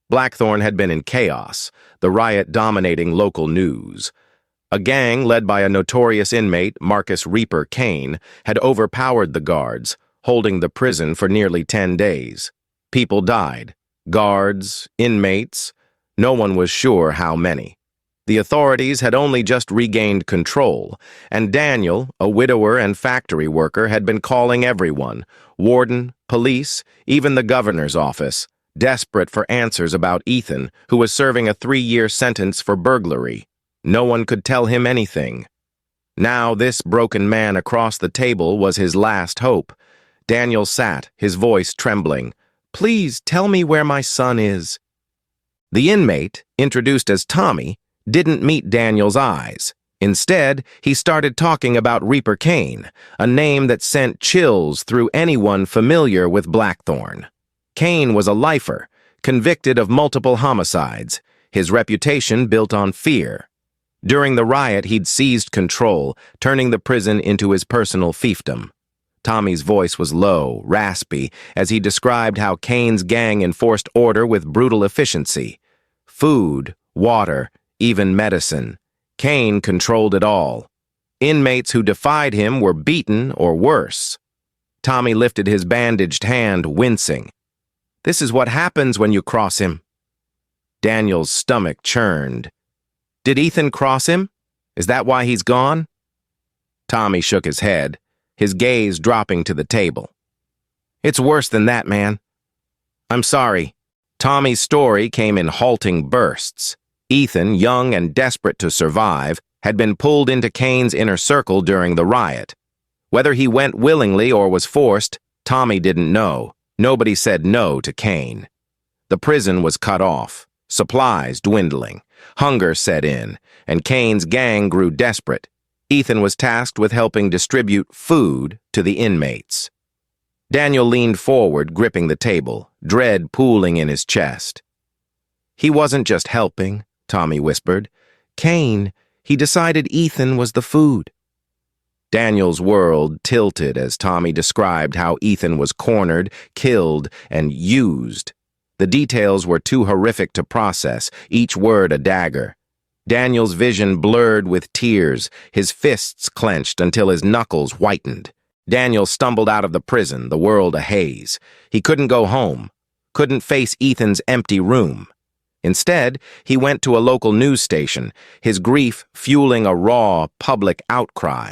Blackthorn had been in chaos, the riot dominating local news. A gang led by a notorious inmate, Marcus Reaper Kane, had overpowered the guards, holding the prison for nearly 10 days. People died. Guards, inmates, no one was sure how many. The authorities had only just regained control, and Daniel, a widower and factory worker, had been calling everyone, warden, police, even the governor's office, desperate for answers about Ethan, who was serving a 3-year sentence for burglary. No one could tell him anything. Now this broken man across the table was his last hope. Daniel sat, his voice trembling. "Please tell me where my son is." The inmate, introduced as Tommy, didn't meet Daniel's eyes. Instead, he started talking about Reaper Kane, a name that sent chills through anyone familiar with Blackthorn. Kane was a lifer, convicted of multiple homicides, his reputation built on fear. During the riot, he'd seized control, turning the prison into his personal fiefdom. Tommy's voice was low, raspy, as he described how Kane's gang enforced order with brutal efficiency. Food, water, even medicine. Kane controlled it all. Inmates who defied him were beaten or worse. Tommy lifted his bandaged hand, wincing. "This is what happens when you cross him." Daniel's stomach churned. "Did Ethan cross him? Is that why he's gone?" Tommy shook his head, his gaze dropping to the table. "It's worse than that, man. I'm sorry." Tommy's story came in halting bursts. Ethan, young and desperate to survive, had been pulled into Kane's inner circle during the riot. Whether he went willingly or was forced, Tommy didn't know. Nobody said no to Kane. The prison was cut off, supplies dwindling, hunger set in, and Kane's gang grew desperate. Ethan was tasked with helping distribute food to the inmates. Daniel leaned forward, gripping the table, dread pooling in his chest. "He wasn't just helping," Tommy whispered. "Kane, he decided Ethan was the food." Daniel's world tilted as Tommy described how Ethan was cornered, killed, and used. The details were too horrific to process, each word a dagger. Daniel's vision blurred with tears, his fists clenched until his knuckles whitened. Daniel stumbled out of the prison, the world a haze. He couldn't go home, couldn't face Ethan's empty room. Instead, he went to a local news station, his grief fueling a raw, public outcry.